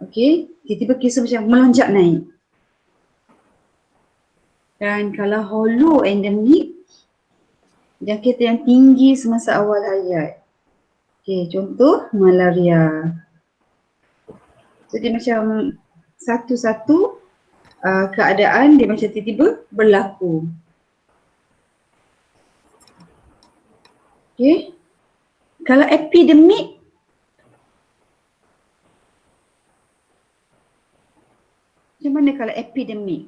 okey, tiba-tiba kes macam melonjak naik. Dan kalau hollow endemik, jangkitan yang tinggi semasa awal hayat. Okey, contoh malaria. Jadi macam satu-satu keadaan dia macam tiba-tiba berlaku. Okey. Kalau epidemik, macam mana kalau epidemik?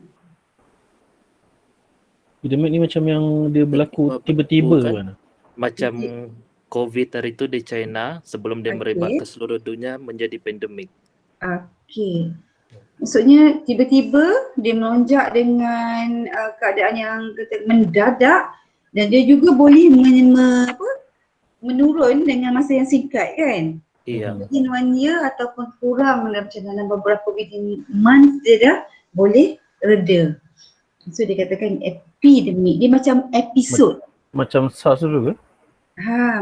Epidemik ni macam yang dia berlaku tiba-tiba kan? Macam COVID hari tu di China sebelum dia merebak ke seluruh dunia menjadi pandemik. Okey. Maksudnya tiba-tiba dia melonjak dengan keadaan yang mendadak dan dia juga boleh menurun dengan masa yang singkat kan? Iya. Within 1 year ataupun kurang dalam beberapa within months dia dah boleh reda. So dia katakan epidemik. Dia macam episod. Macam SARS dulu ke?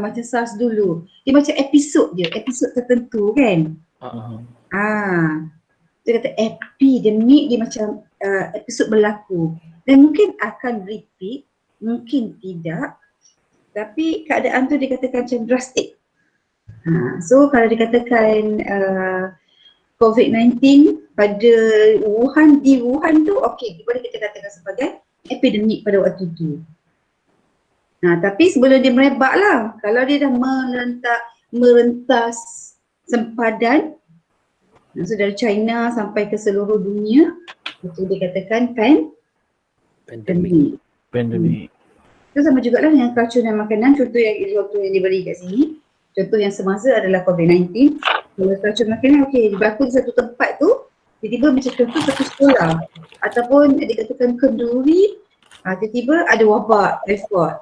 Macam SARS dulu. Dia macam episod dia, episod tertentu kan? Dia kata epidemik dia macam episod berlaku. Dan mungkin akan repeat, mungkin tidak. Tapi keadaan tu dikatakan macam drastik. So kalau dikatakan COVID-19 pada di Wuhan tu okey, boleh kita katakan sebagai epidemik pada waktu tu. Tapi sebelum dia merebak lah, kalau dia dah merentas sempadan, so dari China sampai ke seluruh dunia, itu dikatakan pandemik. Itu sama jugalah dengan keracunan makanan, contoh yang diberi kat sini. Contoh yang semasa adalah COVID-19. Kalau keracunan makanan, okey, berlaku di satu tempat tu, tiba-tiba macam contoh satu sekolah ataupun dikatakan kenduri, tiba-tiba ada wabak report.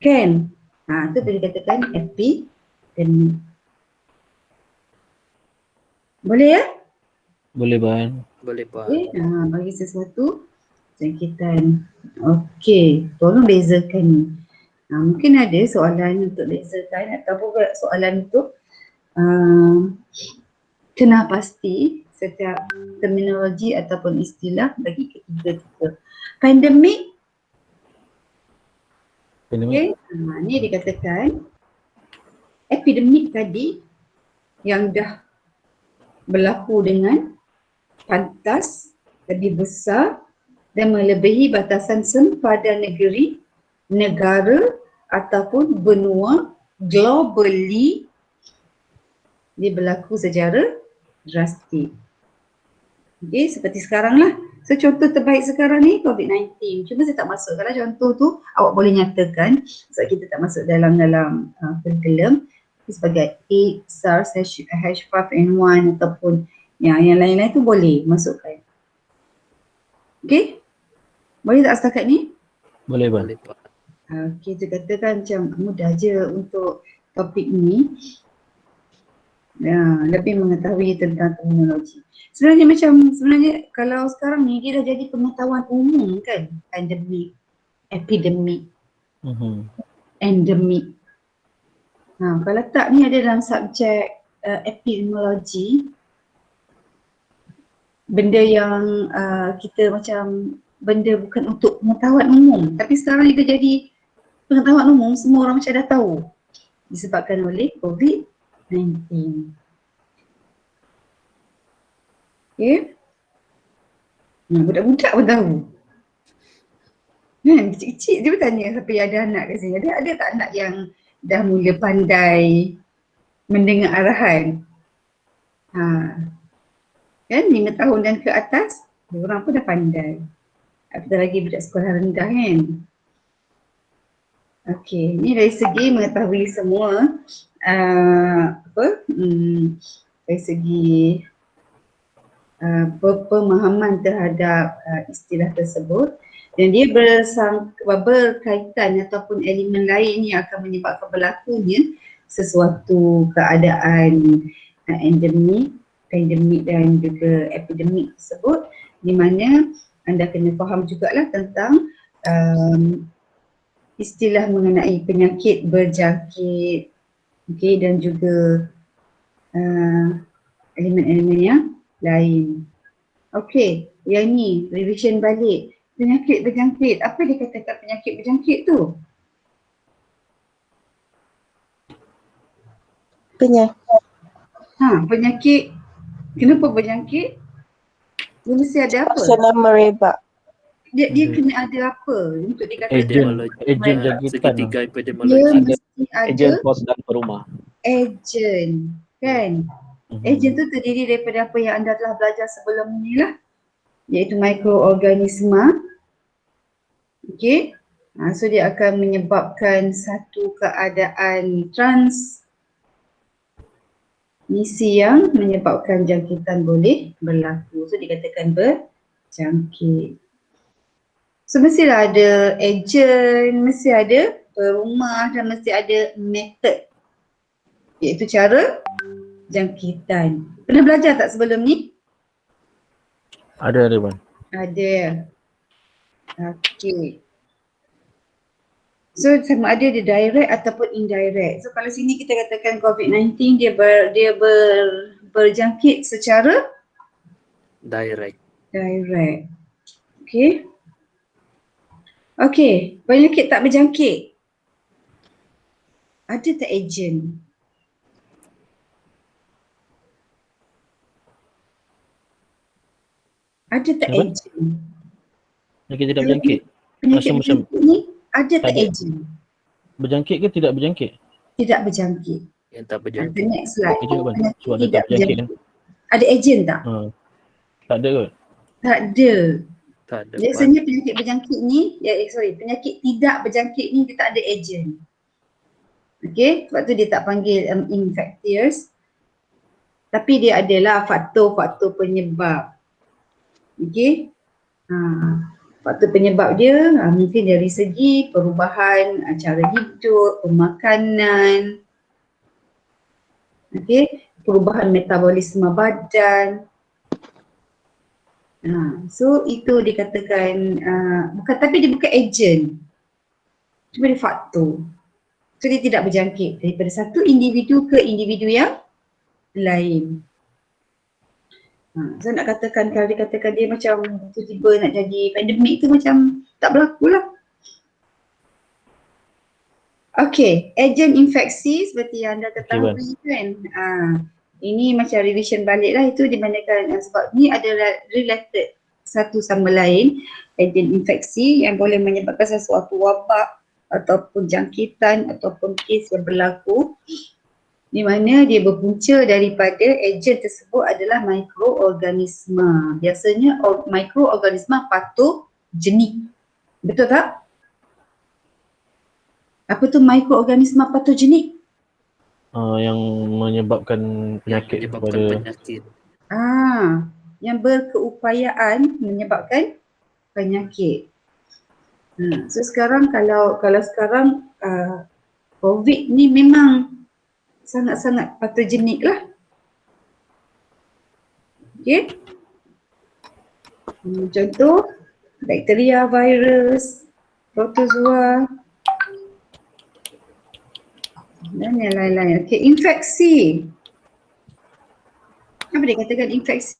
Kan? Itu boleh dikatakan epidemik. Boleh ya? Boleh Ban. Boleh Pak. Okay. Bagi sesuatu jangkitan. Okey, tolong bezakan ni. Mungkin ada soalan untuk bezakan ataupun soalan untuk kenal pasti setiap terminologi ataupun istilah bagi ketiga-tiga. Pandemik. Okey, ni dikatakan epidemik tadi yang dah berlaku dengan pantas, lebih besar dan melebihi batasan sempadan negeri, negara ataupun benua globally, dia berlaku secara drastik. Okey, seperti sekarang lah. So contoh terbaik sekarang ni COVID-19. Cuma saya tak masuk. Kalau contoh tu awak boleh nyatakan sebab kita tak masuk dalam curriculum sebagai AIDS, SARS, H5N1 ataupun yang lain-lain tu boleh masukkan. Okey? Boleh tak setakat ni? Boleh Ban. Boleh Pak. Okey, kita katakan macam mudah je untuk topik ni. Lebih mengetahui tentang terminologi. Sebenarnya kalau sekarang ni dia dah jadi pengetahuan umum kan, pandemik, epidemik, endemik. Kalau tak ni ada dalam subjek epidemiologi, benda yang kita macam benda bukan untuk pengetahuan umum, tapi sekarang dia jadi pengetahuan umum, semua orang macam dah tahu disebabkan oleh COVID-19. Okay. Budak-budak pun tahu. Kan kecil-kecil dia bertanya siapa yang ada anak kat sini. Ada tak anak yang dah mula pandai mendengar arahan? Kan 5 tahun dan ke atas, orang pun dah pandai. Apatah lagi budak sekolah rendah kan. Okey, ni dari segi mengetahui semua dari segi pemahaman terhadap istilah tersebut, dan dia berkaitan ataupun elemen lain yang akan menyebabkan berlakunya sesuatu keadaan endemik, pandemik dan juga epidemik tersebut, di mana anda kena faham jugalah tentang istilah mengenai penyakit berjangkit, dan juga elemen-elemen yang lain. Okey, yang ni revision balik. Penyakit berjangkit. Apa dia katakan penyakit berjangkit tu? Penyakit. Kenapa berjangkit? Dia mesti ada apa? Senang merebak. Dia kena ada apa untuk dikatakan Ejen jangkitan. segitiga dia epidemiologi. mesti Ejen ada kos dan perumah. ejen, kan? Ejen tu terdiri daripada apa yang anda telah belajar sebelum ni lah, iaitu mikroorganisma. Okey. So dia akan menyebabkan satu keadaan transmisi yang menyebabkan jangkitan boleh berlaku. So dikatakan berjangkit. So mestilah ada ejen, mesti ada perumah dan mesti ada method, iaitu cara jangkitan. Pernah belajar tak sebelum ni? Ada Wan. Ada. Okey. So sama ada dia direct ataupun indirect. So kalau sini kita katakan COVID-19 dia berjangkit secara Direct. direct. Okey. Okey, penyakit tak berjangkit. Ada tak ejen? Ada tak Apa? ejen? Penyakit tidak berjangkit. Penyakit Macam- berjangkit ni ada tak ada. ejen? Berjangkit ke tidak berjangkit? Tidak berjangkit. Yang tak The berjangkit. next slide. Ejen Wan. Penyakit Sebab dia tidak tak berjangkit kan. berjangkit. Ada ejen tak? Tak ada kot. Tak ada. Tak ada. Biasanya penyakit berjangkit ni, penyakit tidak berjangkit ni dia tak ada ejen. Okey, sebab tu dia tak panggil infectious. Tapi dia adalah faktor-faktor penyebab. Okey. Faktor penyebab dia mungkin dari segi perubahan cara hidup, pemakanan. Okey, perubahan metabolisme badan. So itu dikatakan tapi dia bukan ejen. Cuma dia faktor. So dia tidak berjangkit daripada satu individu ke individu yang lain. So nak katakan, kalau dikatakan dia macam tiba-tiba nak jadi pandemik tu macam tak berlaku lah. Okay, ejen infeksi seperti yang anda ketahui kan. Ini macam revision balik lah, itu dimanakan sebab ni adalah related satu sama lain. Ejen infeksi yang boleh menyebabkan sesuatu wabak ataupun jangkitan ataupun kes yang berlaku, di mana dia berpunca daripada ejen tersebut adalah mikroorganisma. Biasanya mikroorganisma patogenik. Betul tak? Apa tu mikroorganisma patogenik? Yang menyebabkan penyakit penyakit. Yang berkeupayaan menyebabkan penyakit. So sekarang kalau sekarang COVID ni memang sangat-sangat patogenik lah. Okay. Contoh bakteria, virus, protozoa dan yang lain-lain. Okay, infeksi. Apa dia katakan infeksi?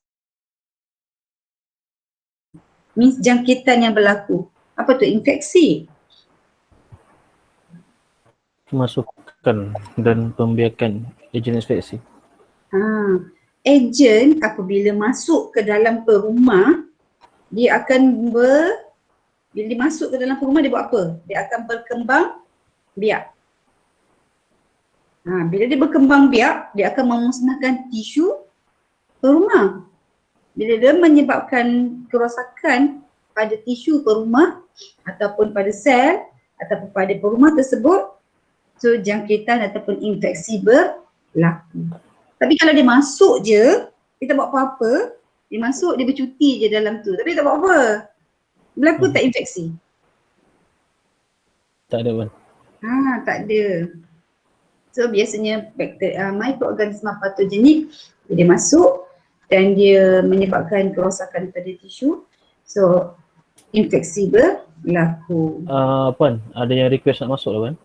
Means jangkitan yang berlaku. Apa tu infeksi? Kemasukan dan pembiakan ejen infeksi. Ejen apabila masuk ke dalam perumah, dia akan bila dia masuk ke dalam perumah dia buat apa? Dia akan berkembang biak. Bila dia berkembang biak, dia akan memusnahkan tisu perumah. Bila dia menyebabkan kerosakan pada tisu perumah ataupun pada sel ataupun pada perumah tersebut, so jangkitan ataupun infeksi berlaku. Tapi kalau dia masuk je, dia tak buat apa-apa, dia masuk, dia bercuti je dalam tu, tapi dia tak buat apa. Berlaku tak infeksi? Tak ada Wan. Tak ada. So biasanya mikroorganisma patogenik dia masuk dan dia menyebabkan kerosakan pada tisu. So infeksi berlaku. Puan, ada yang request nak masuk lah Puan?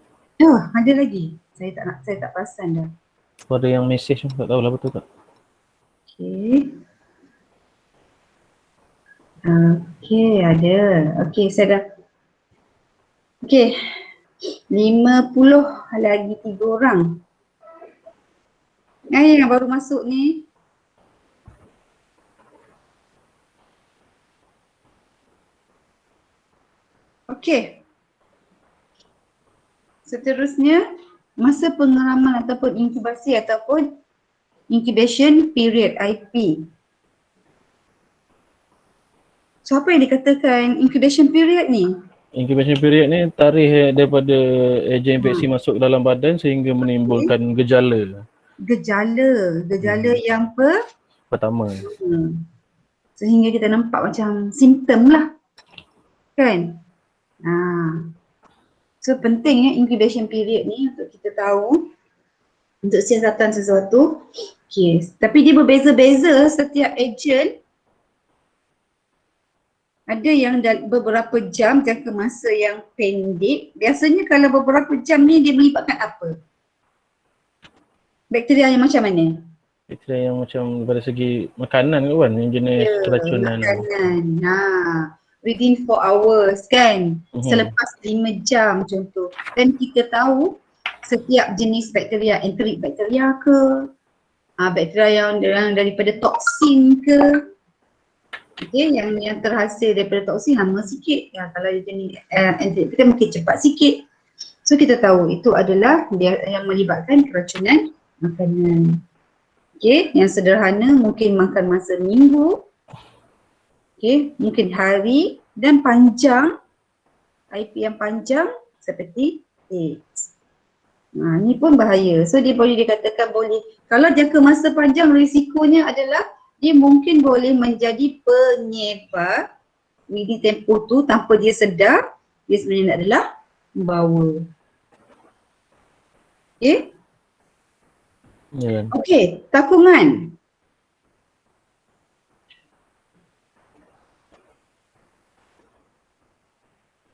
Ada lagi. Saya tak perasan dah. Pada yang message tu tak tahulah betul tak? Okey. Okey, ada. Okey, saya dah. Okey. 50 lagi 3 orang. Yang baru masuk ni. Okey. Seterusnya, masa pengalaman ataupun inkubasi ataupun incubation period IP. So apa yang dikatakan incubation period ni? Incubation period ni tarikh daripada ejen infeksi masuk ke dalam badan sehingga menimbulkan gejala Gejala yang pertama. sehingga kita nampak macam simptom lah. Kan? So penting incubation period ni untuk kita tahu untuk siasatan sesuatu. Okay. Tapi dia berbeza-beza setiap ejen. Ada yang beberapa jam jangka masa yang pendek. Biasanya kalau beberapa jam ni dia melibatkan apa? Bakteria yang macam mana? Bakteria yang macam daripada segi makanan ke kan, yang jenis keracunan. Makanan. Within 4 hours kan, selepas 5 jam contoh. Dan kita tahu setiap jenis bakteria, enteric bakteria ke, bakteria yang daripada toksin ke, yang terhasil daripada toksin lama sikit. Kalau jenis enteric kita mungkin cepat sikit. So kita tahu itu adalah dia yang melibatkan keracunan makanan. Yang sederhana mungkin makan masa minggu, mungkin hari, dan panjang, IP yang panjang seperti AIDS. Ni pun bahaya. So dia boleh dikatakan boleh, kalau jangka masa panjang risikonya adalah dia mungkin boleh menjadi penyebar within tempoh tu tanpa dia sedar, dia sebenarnya adalah membawa. Okey, takungan.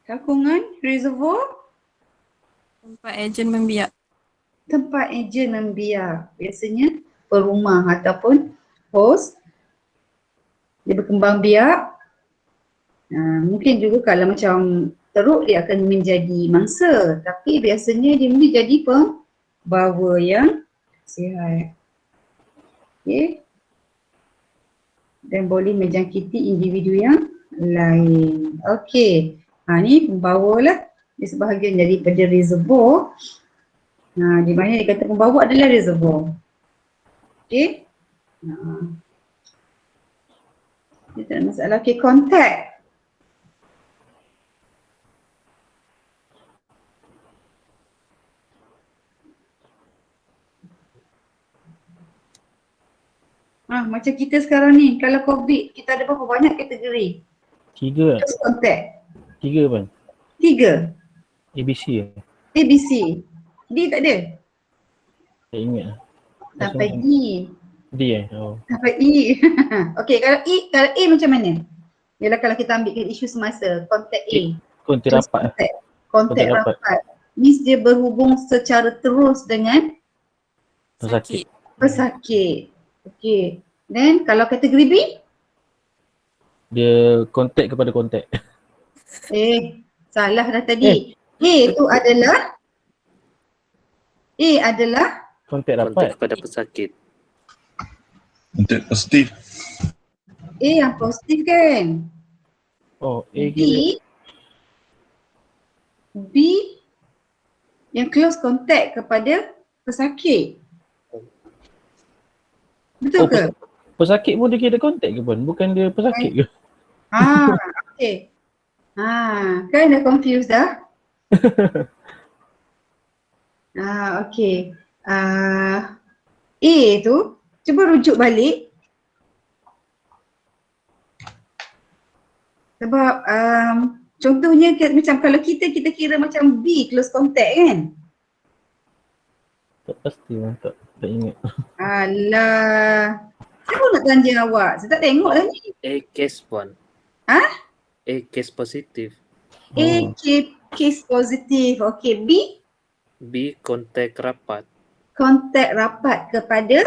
Takungan, reservoir. Tempat ejen membiak. Tempat ejen membiak. Biasanya perumah ataupun host. Dia berkembang biak. Mungkin juga kalau macam teruk dia akan menjadi mangsa. Tapi biasanya dia menjadi pembawa yang sihat. Dan boleh menjangkiti individu yang lain. Ni pembawa lah. Dia sebahagian daripada reservoir. Di mana dia kata pembawa adalah reservoir. Dia tak ada masalah. Contact. Macam kita sekarang ni, kalau COVID, kita ada berapa banyak kategori? 3 Close contact. 3 kan? 3. ABC ABC. D tak ada? Tak ingat lah. Sampai D. D Sampai E. Okey, kalau A macam mana? Yalah kalau kita ambil isu semasa, contact A. Kontak rapat. Kontak rapat. Means dia berhubung secara terus dengan pesakit. Okey. Then kalau kategori B? Dia kontak kepada kontak. Salah dah tadi. A adalah Kontak rapat. kepada pesakit. Kontak positif. A yang positif kan? B yang close contact kepada pesakit. Betul ke? Pesakit pun dia kira kontak ke pun? Bukan dia pesakit ke? Okey. Kan dah confused dah? Okey. A tu, cuba rujuk balik. Sebab contohnya macam kalau kita kira macam B close contact kan? Tak pasti lah, tak ingat. Alah. Siapa nak tanya awak? Saya tak tengok lah ni. A case pun. A case positif. case positif. Okey, B kontak rapat kontak rapat kepada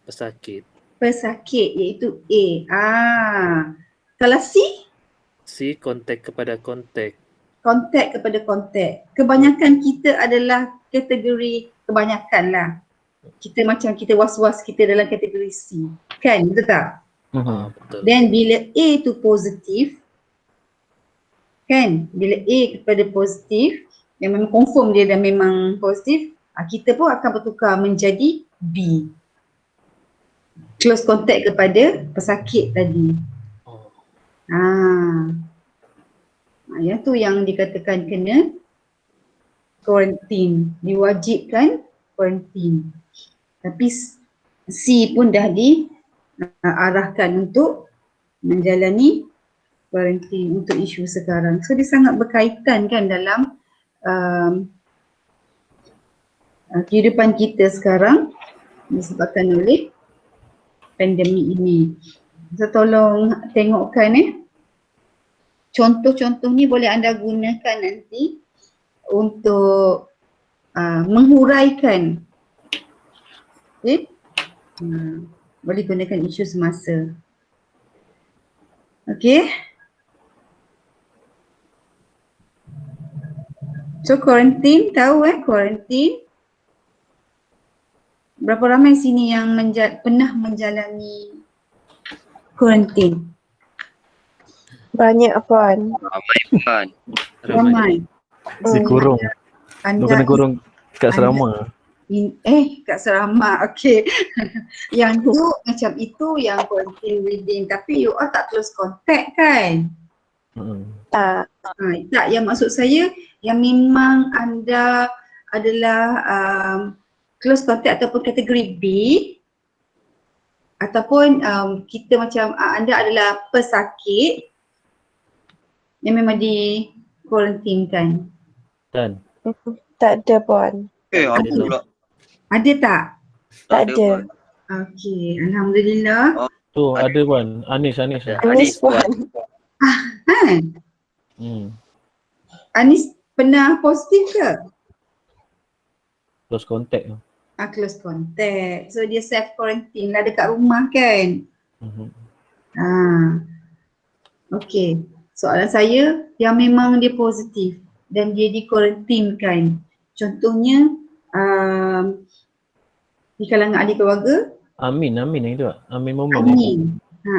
pesakit. pesakit iaitu A. Kalau C, C kontak kepada kontak. kontak kepada kontak. Kebanyakan kita adalah kategori kebanyakan lah. Kita macam kita was-was kita dalam kategori C. Kan, betul tak? Betul. Dan bila A tu positif, kan, bila A kepada positif, yang memang confirm dia dah memang positif, kita pun akan bertukar menjadi B. Close contact kepada pesakit tadi. Oh. Yang tu yang dikatakan kena quarantine, diwajibkan quarantine. Tapi C pun dah diarahkan untuk menjalani quarantine untuk isu sekarang. So dia sangat berkaitan kan dalam kehidupan kita sekarang disebabkan oleh pandemik ini. So tolong tengokkan contoh-contoh ni boleh anda gunakan nanti untuk menghuraikan. Okay? Boleh gunakan isu semasa. Okay? So quarantine, tahu quarantine. Berapa ramai sini yang pernah menjalani quarantine? Banyak Puan. Ramai. Si kurung. Lu kena kurung kat serama. Kat Serama, okey. Yang tu macam itu yang quarantine within, tapi you all tak close contact kan? Tak. Tak, yang maksud saya yang memang anda adalah close contact ataupun kategori B, ataupun kita macam anda adalah pesakit yang memang di quarantine kan? Kan? Tak ada Puan. Ada pula. Ada tak? Tak ada. Okey, alhamdulillah. Tu ada Puan, Anis. Anis Puan. Kan? Anis pernah positif ke? Close contact tu. Close contact. So dia self quarantine lah dekat rumah kan? Okey. Soalan saya yang memang dia positif dan dia di quarantine kan. Contohnya di kalangan ahli keluarga. Amin yang itu tak? Amin Momin. Amin.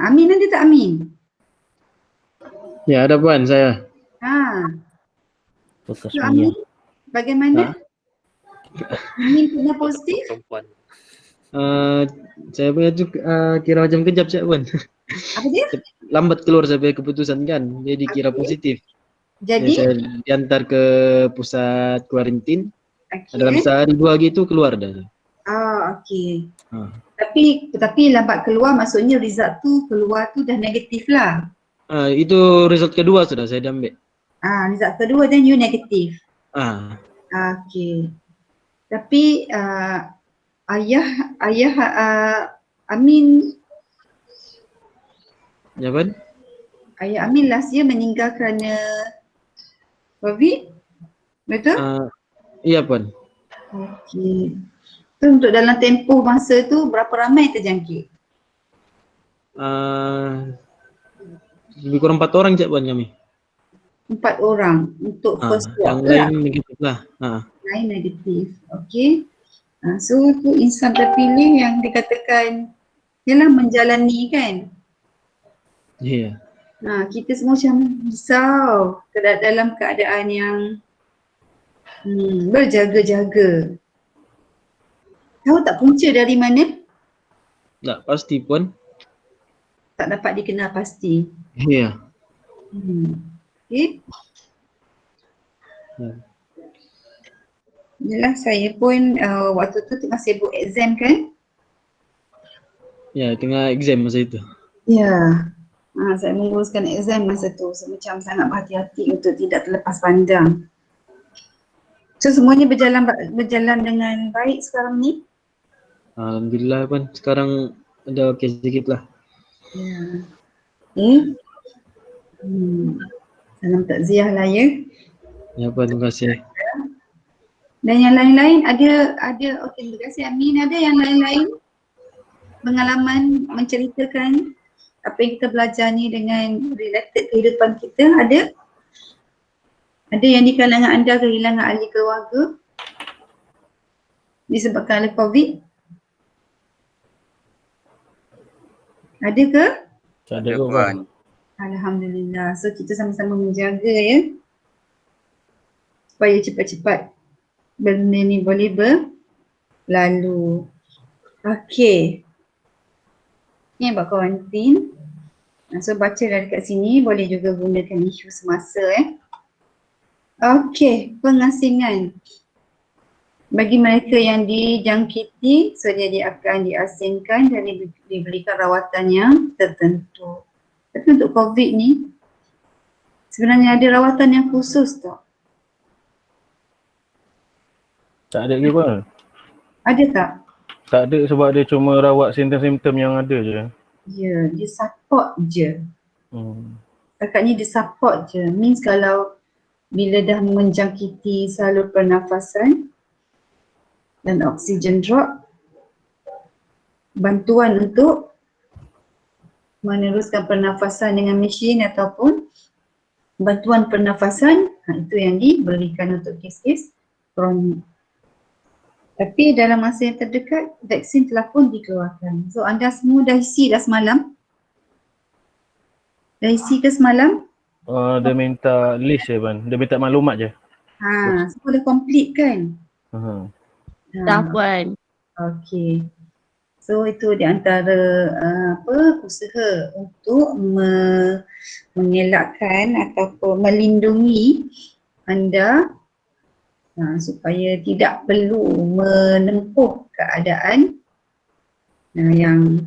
Amin ada tak Amin? Ya, ada Puan saya. Bekas So, Mia. Amin bagaimana? Amin pernah positif? Perempuan. Saya punya tu kira macam kejap cak Puan. Apa dia? Lambat keluar saya punya keputusan kan. Jadi kira positif. Jadi? Saya diantar ke pusat kuarantin. Okay. Dalam sehari 2 gitu keluar dah. Okey. Tapi lambat keluar maksudnya result tu keluar tu dah negatif lah. Itu result kedua sudah saya diambil. Result kedua dan you negatif. Okey. Tapi ayah Amin. Ya Puan? Ayah Amin last year meninggal kerana COVID. Betul? Iya Puan. Okey. Tu untuk dalam tempoh masa tu berapa ramai terjangkit? Lebih kurang 4 orang cak Puan kami. 4 orang untuk first yang swab lain negatif lah. Lain negatif. Okey. So tu insan terpilih yang dikatakan ialah menjalani kan. Iya. Kita semua macam risau dalam keadaan yang berjaga-jaga. Tahu tak punca dari mana? Tak pasti Puan. Tak dapat dikenal pasti. Iya. Okey. Yalah saya pun waktu tu tengah sibuk exam kan? Ya, tengah exam masa itu. Ya. Saya menguruskan exam masa tu. So, macam sangat berhati-hati untuk tidak terlepas pandang. So semuanya berjalan dengan baik sekarang ni? Alhamdulillah Puan, sekarang ada okey sedikit lah. Ya. Salam takziah lah ya. Ya Puan, terima kasih. Dan yang lain-lain ada okey, terima kasih Amin. Ada yang lain-lain? pengalaman menceritakan apa yang kita belajar ni dengan related kehidupan kita? Ada? Ada yang di kalangan anda kehilangan ahli keluarga disebabkan oleh COVID? Ada ke? Tak ada kot bang. Alhamdulillah. So kita sama-sama menjaga ya. Supaya cepat-cepat benda ni boleh berlalu. Okey. Ni buat kuarantin. So baca dah dekat sini, boleh juga gunakan isu semasa Okey, pengasingan. Bagi mereka yang dijangkiti, so dia akan diasingkan dan diberikan rawatan yang tertentu. Tapi untuk COVID ni, sebenarnya ada rawatan yang khusus tak? Tak ada ke bang? Ada tak? Tak ada sebab dia cuma rawat simptom-simptom yang ada je. Ya, dia support je. Kakaknya dia support je. Means kalau bila dah menjangkiti salur pernafasan dan oksigen drop, bantuan untuk meneruskan pernafasan dengan mesin ataupun bantuan pernafasan, itu yang diberikan untuk kes-kes kronik. Tapi dalam masa yang terdekat, vaksin telah pun dikeluarkan. So anda semua dah isi dah semalam? Dah isi ke semalam? Dia minta list je bang. Dia minta maklumat je. Semua dah complete kan? Dah puan. Okey. So itu di antara usaha untuk mengelakkan ataupun melindungi anda supaya tidak perlu menempuh keadaan yang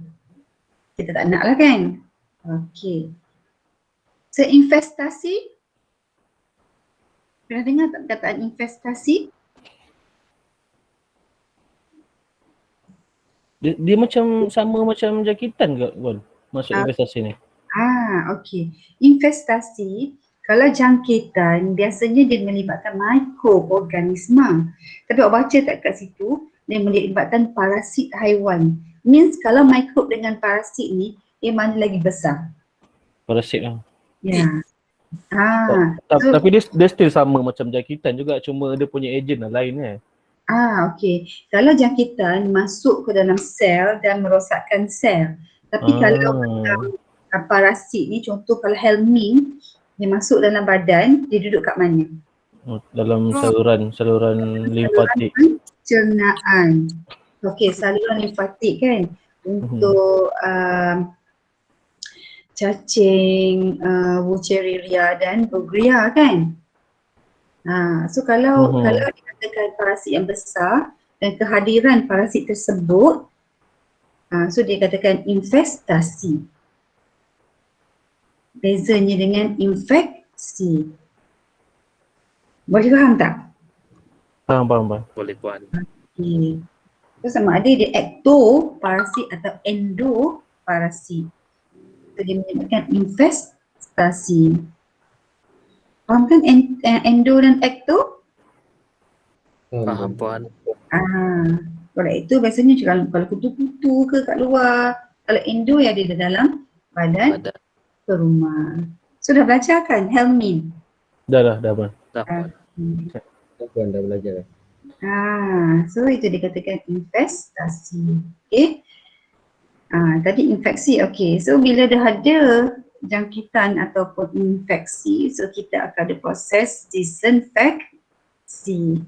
kita tak nak lah kan. Okey. So investasi, pernah dengar tak perkataan investasi? Dia macam sama macam jangkitan ke Wan? Masuk investasi ni? Okey. Investasi, kalau jangkitan biasanya dia melibatkan mikroorganisma. Tapi awak baca tak kat situ, dia melibatkan parasit haiwan. Means kalau mikrob dengan parasit ni, dia mana lagi besar? Parasit lah. Ya. Tapi dia still sama macam jangkitan juga, cuma dia punya agent lah lain Okey. Kalau jangkitan masuk ke dalam sel dan merosakkan sel. Tapi kalau parasit ni, contoh kalau helminth, dia masuk dalam badan, dia duduk kat mana? Dalam saluran limfatik. Cernaan. Okey, saluran limfatik kan. Untuk cacing, Wuchereria dan Bruggeria kan. So kalau dikatakan parasit yang besar dan kehadiran parasit tersebut, so dia katakan infestasi. Bezanya dengan infeksi. Boleh faham tak? Faham. Boleh puan. Okay. So sama ada dia ektoparasit atau endoparasit. So dia menyebabkan infestasi. Faham kan endo dan ekto? Faham puan. Kalau ekto biasanya kalau kutu-kutu ke kat luar. Kalau endo ya dia di dalam badan ke rumah. So dah belajar kan helminth? Dah puan. Dah puan. Puan dah belajar. So itu dikatakan infestasi. Okay. Tadi infeksi, okay. So bila dah ada jangkitan ataupun infeksi, so kita akan ada proses disinfeksi.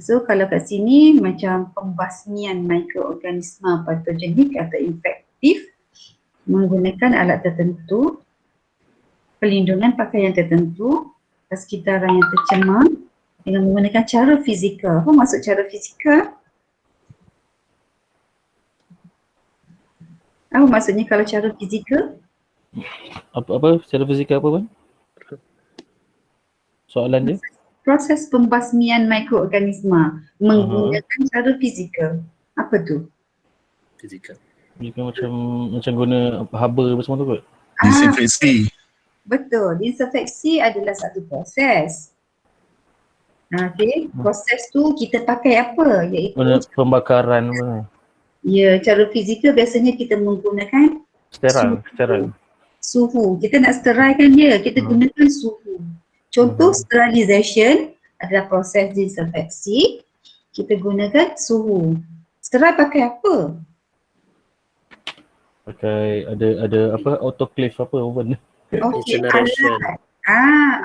So kalau kat sini macam pembasmian mikroorganisma patogenik atau infektif menggunakan alat tertentu, pelindungan pakaian tertentu, sekitaran yang tercemar dengan menggunakan cara fizikal. Apa maksud cara fizikal? Apa maksudnya kalau cara fizikal? Apa secara fizikal apa bang? Soalan dia? Proses pembasmian mikroorganisma menggunakan cara fizikal. Apa tu? Fizikal. Dia macam guna haba apa semua tu kot? Disinfeksi. Betul. Disinfeksi adalah satu proses. Proses tu kita pakai apa? Iaitu Pembakaran apa? Ya, cara fizikal biasanya kita menggunakan Sterile. suhu. Kita nak sterilkan dia, kita gunakan suhu. Contoh sterilization adalah proses disinfeksi. Kita gunakan suhu. Sterile pakai apa? Pakai ada apa autoclave apa oven. Okey, Incineration.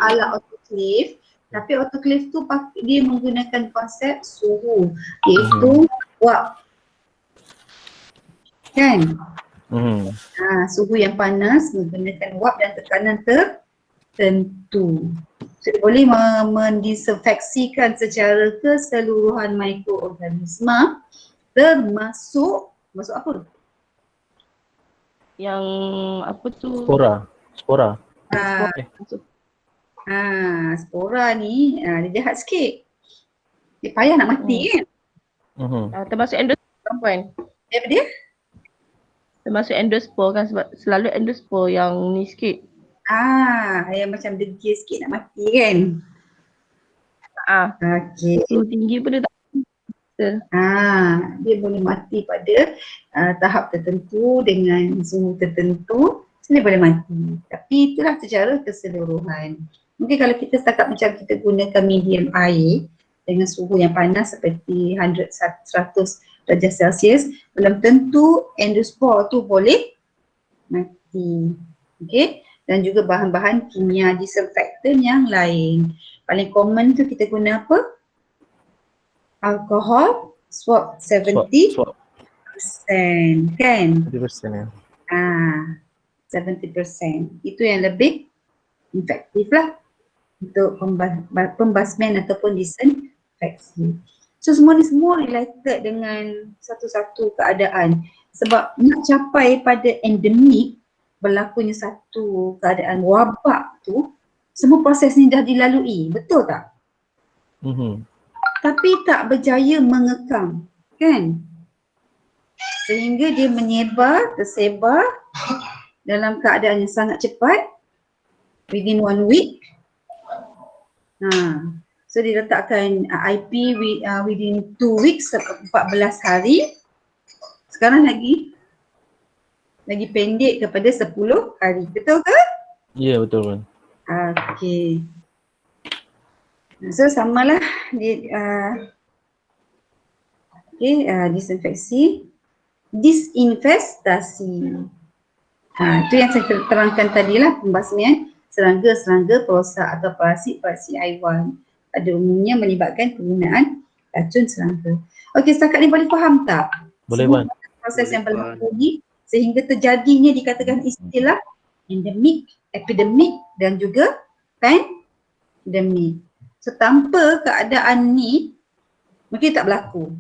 alat autoclave. Tapi autoclave tu dia menggunakan konsep suhu, iaitu wap. Kan? Suhu yang panas menggunakan wap dan tekanan tertentu. So, boleh mendisinfeksikan secara keseluruhan mikroorganisma termasuk apa? Yang apa tu? Spora. Spora ni dia jahat sikit. Dia payah nak mati kan? Termasuk endospore kan? Apa dia? Termasuk endospore kan, sebab selalu endospore yang ni sikit. Yang macam degil sikit nak mati kan? Okey. Suhu tinggi pun dia tak Dia boleh mati pada tahap tertentu dengan suhu tertentu, dia boleh mati. Tapi itulah secara keseluruhan. Mungkin kalau kita setakat macam kita gunakan medium air dengan suhu yang panas seperti 100 darjah Celsius, belum tentu endospore tu boleh mati. Okey. Dan juga bahan-bahan kimia disinfektan yang lain. Paling common tu kita guna apa? Alkohol, swab 70%, kan? 70% ya. 70%. Itu yang lebih efektif lah untuk pembasmian ataupun disinfeksi. So semua ni semua related dengan satu-satu keadaan. Sebab nak capai pada endemik, berlakunya satu keadaan wabak tu, semua proses ni dah dilalui, betul tak? Tapi tak berjaya mengekang, kan? Sehingga dia tersebar dalam keadaan yang sangat cepat, within 1 week. So dia letakkan IP within 2 weeks, 14 hari. Sekarang lagi pendek kepada 10 hari. Betul ke? Ya, betul kan. Okey. So samalah disinfeksi, disinfestasi. Itu yang saya terangkan tadilah, pembasmian serangga-serangga, perosak atau parasit-parasit haiwan. Pada umumnya melibatkan penggunaan racun serangga. Okey, setakat ni boleh faham tak? Boleh, semua Wan. proses yang berlaku ni sehingga terjadinya dikatakan istilah endemik, epidemik dan juga pandemik. So tanpa keadaan ni mungkin tak berlaku.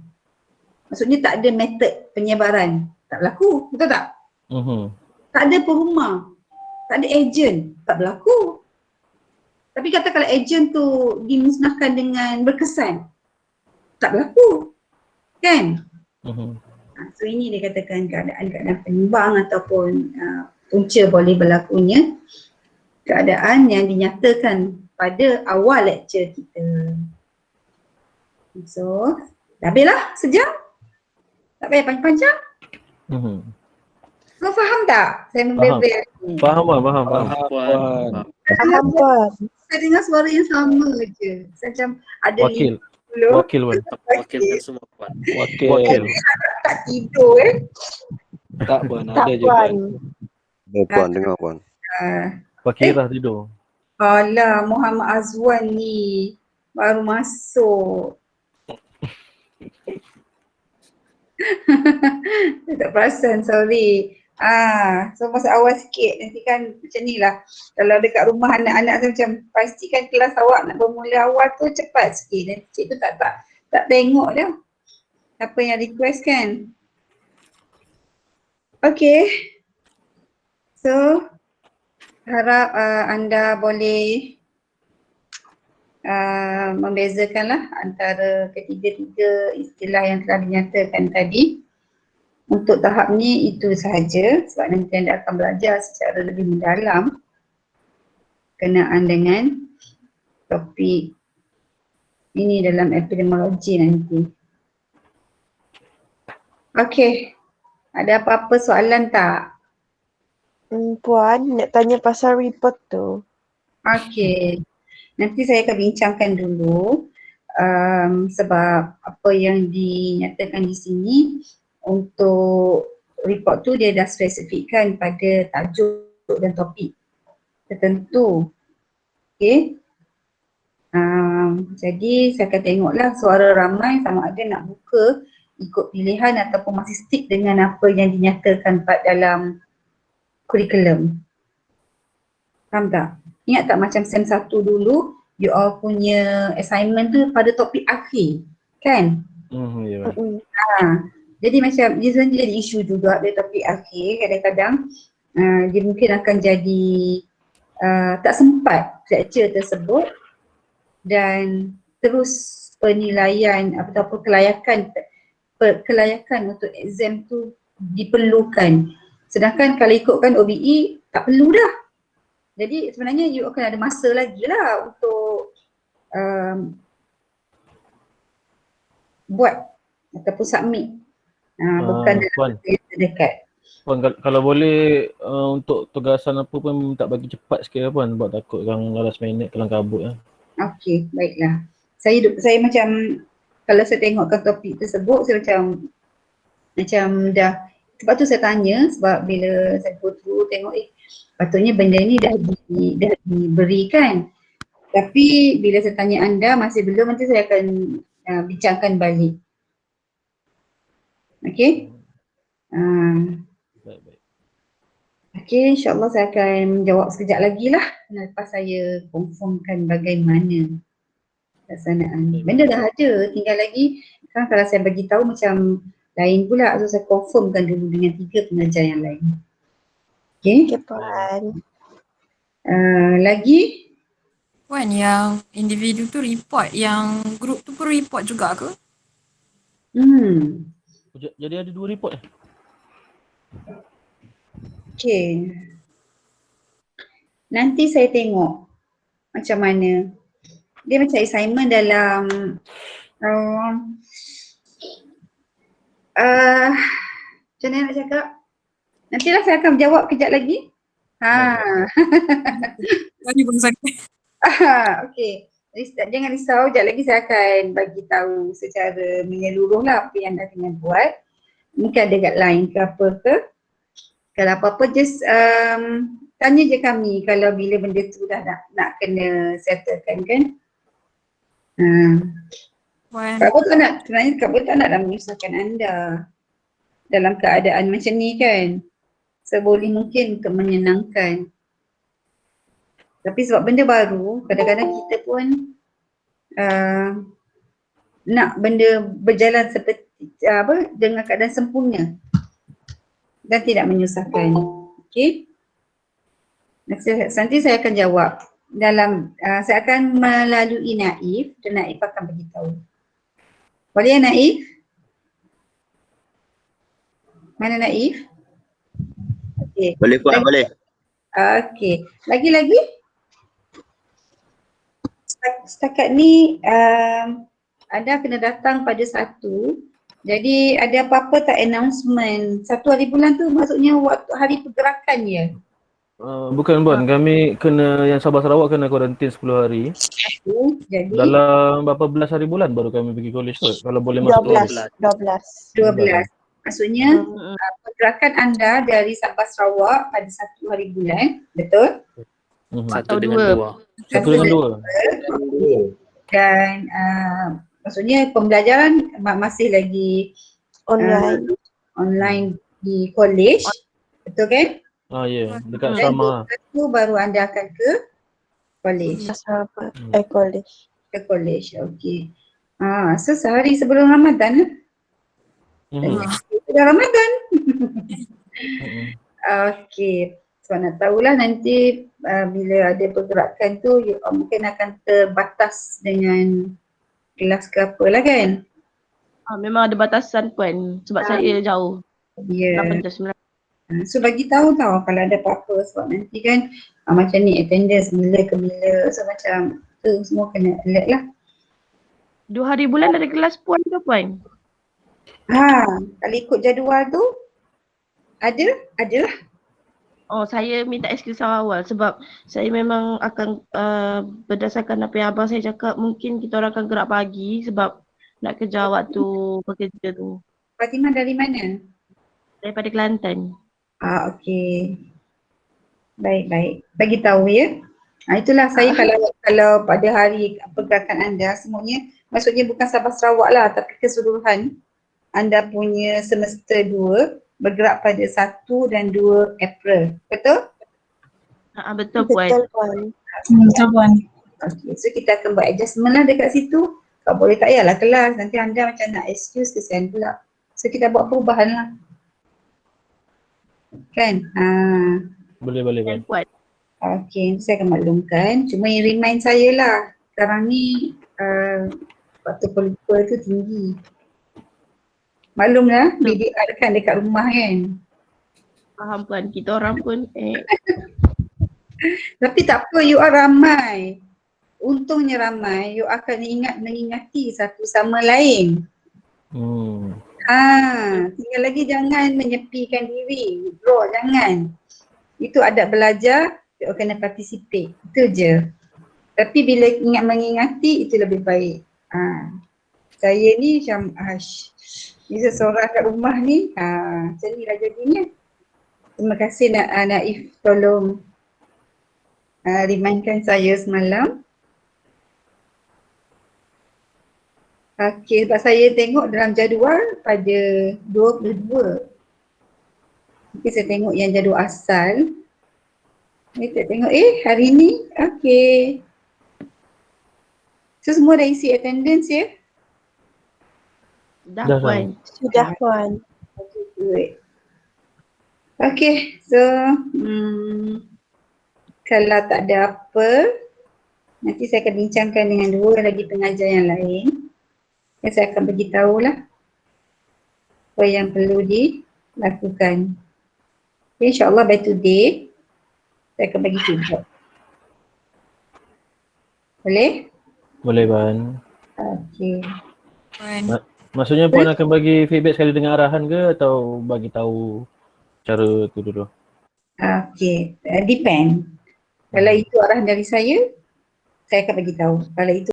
Maksudnya tak ada metod penyebaran, tak berlaku, betul tak? Tak ada perumah, tak ada ejen, tak berlaku. Tapi kata kalau ejen tu dimusnahkan dengan berkesan, tak berlaku, kan? So ini dikatakan keadaan-keadaan penyumbang ataupun punca boleh berlakunya keadaan yang dinyatakan pada awal lecture kita. So, dah habis lah sejam. Tak payah panjang-panjang. Kau faham tak? Saya membebel ni. Faham. Faham Puan. Saya dengar suara yang sama je. Saya macam ada Wakil Wan. Wakilkan semua Puan. Wakil. tak tidur Tak Puan, Tak ada je Puan. Puan. Dengar puan. Wakirah tidur. Alah, Muhammad Azwan ni baru masuk. Saya tak perasan, sorry. So masa awal sikit, nanti kan macam ni lah. Kalau dekat rumah anak-anak tu macam pastikan kelas awak nak bermula awal tu cepat sikit. Nanti cik tu tak tengok dah apa yang request kan. Okay. So harap anda boleh membezakanlah antara ketiga-tiga istilah yang telah dinyatakan tadi. Untuk tahap ni itu sahaja, sebab nanti anda akan belajar secara lebih mendalam kenaan dengan topik ini dalam epidemiologi nanti. Okey. Ada apa-apa soalan tak? Puan, nak tanya pasal report tu. Okey. Nanti saya akan bincangkan dulu sebab apa yang dinyatakan di sini untuk report tu dia dah spesifikkan pada tajuk dan topik tertentu. Okey. Jadi saya akan tengoklah suara ramai sama ada nak buka ikut pilihan ataupun masih stick dengan apa yang dinyatakan dalam kurikulum. Faham tak? Ingat tak macam SEM 1 dulu, you all punya assignment tu pada topik akhir, kan? Ya. Jadi macam dia sebenarnya jadi isu juga pada topik akhir, kadang-kadang dia mungkin akan jadi tak sempat lecture tersebut dan terus penilaian ataupun kelayakan untuk exam tu diperlukan. Sedangkan kalau ikutkan OBE tak perlu dah. Jadi sebenarnya you akan ada masa lagi lah untuk buat ataupun submit. Bukan dalam Puan, masa yang terdekat. Puan kalau boleh untuk tugasan apa pun minta bagi cepat sikit lah Puan, sebab takut kan last minute kelang kabut lah. Okey, baiklah. Saya macam kalau saya tengokkan topik tersebut saya macam dah, sebab tu saya tanya, sebab bila saya go through tengok patutnya benda ni dah diberikan. Tapi bila saya tanya anda masih belum, nanti saya akan bincangkan balik. Okey? Baik. Okey, insyaAllah saya akan menjawab sekejap lagi lah lepas saya confirmkan bagaimana pelaksanaan. Benda dah ada, tinggal lagi kan kalau saya bagi tahu macam lain pula, so saya confirmkan dulu dengan 3 pengajar yang lain. Okey? Okay, Puan. Lagi? Puan, yang individu tu report, yang grup tu pun report juga ke? Jadi ada 2 report eh? Okey. Nanti saya tengok macam mana. Dia macam assignment dalam macam mana nak cakap? Nantilah saya akan menjawab kejap lagi. Tadi pun sakit. Okey. Jangan risau, sekejap lagi saya akan bagi tahu secara menyeluruh lah apa yang dah kena buat. Mungkin ada guideline ke apa ke. Kalau apa-apa just tanya je kami kalau bila benda tu dah nak kena settlekan kan. Puan, Kak Pun tak nak, sebenarnya Kak Pun tak nak menyusahkan anda dalam keadaan macam ni kan. Seboleh mungkin untuk menyenangkan. Tapi sebab benda baru, kadang-kadang kita pun nak benda berjalan seperti dengan keadaan sempurna dan tidak menyusahkan. Okey? Nanti saya akan jawab dalam saya akan melalui Naif dan Naif akan beritahu. Boleh ya Naif? Mana Naif? Okey. Boleh Puan, boleh. Okey. Lagi-lagi? Setakat ni anda kena datang pada 1. Jadi ada apa-apa tak announcement? 1 hari bulan tu maksudnya waktu hari pergerakan ya? Bukan Puan, kami kena yang Sabah Sarawak kena kuarantin 10 hari. Jadi Dalam berapa belas hari bulan baru kami pergi college tu kalau boleh masuk college. 12. Maksudnya pergerakan anda dari Sabah Sarawak pada 1 hari bulan, betul? 1 dengan 2. 1 dengan 2. Dan maksudnya pembelajaran masih lagi online di college, betul kan? Ya, dekat Dan sama. itu baru anda akan ke college. College. Ke college, okey. So sehari sebelum Ramadan Sudah Ramadan. Okey. So nak tahulah nanti bila ada pergerakan tu mungkin akan terbatas dengan kelas ke apa lah kan? Memang ada batasan Puan sebab saya jauh. Ya. 8 jam 9. So bagi tahu kalau ada apa-apa sebab nanti kan macam ni attendance bila ke bila, so macam tu semua kena alert lah. 2 hari bulan ada kelas Puan ke Puan? Kalau ikut jadual tu adalah. Oh, saya minta excuse awal sebab saya memang akan berdasarkan apa yang abang saya cakap, mungkin kita orang akan gerak pagi sebab nak kejar waktu bekerja tu. Fatimah dari mana? Daripada Kelantan. Okey. Baik. Bagi tahu ya. Itulah saya kalau pada hari pergerakan anda semuanya, maksudnya bukan Sabah Sarawak lah, tapi keseluruhan anda punya semester 2 bergerak pada 1 dan 2 April. Betul? Betul Puan. Betul Puan. Betul Puan. Okay, so kita akan buat adjustment lah dekat situ. Kalau boleh tak payahlah kelas, nanti anda macam nak excuse kesian pula. So kita buat perubahan lah. Kan? Boleh Dan Puan. Puan. Okay, saya akan maklumkan. Cuma yang remind saya lah, sekarang ni waktu pelupa tu tinggi. Maklumlah, BDR kan dekat rumah kan. Faham Puan, kita orang pun Tapi tak apa, you are ramai. Untungnya ramai, you akan mengingati satu sama lain. Tinggal lagi jangan menyepikan diri, withdraw, jangan. Itu adab belajar, you kena participate, itu je. Tapi bila mengingati, itu lebih baik. Saya ni macam, bisa seorang kat rumah ni, macam ni lah jadinya. Terima kasih Naif tolong remindkan saya semalam. Okey, sebab saya tengok dalam jadual pada 22. Mungkin saya tengok yang jadual asal. Saya tengok hari ni, okey. So semua dah isi attendance ya? dah Dah, Puan. Sudah Puan. Okay, good. Okay, so kalau tak ada apa, nanti saya akan bincangkan dengan 2 lagi pengajar yang lain. Dan saya akan beritahu lah apa yang perlu dilakukan. Okay, InsyaAllah by today, saya akan bagi feedback. Boleh? Boleh Puan. Okay. Puan. Maksudnya Puan akan bagi feedback sekali dengan arahan ke atau bagi tahu cara tu dulu? Okay, depend. Kalau itu arahan dari saya akan bagi tahu. Kalau itu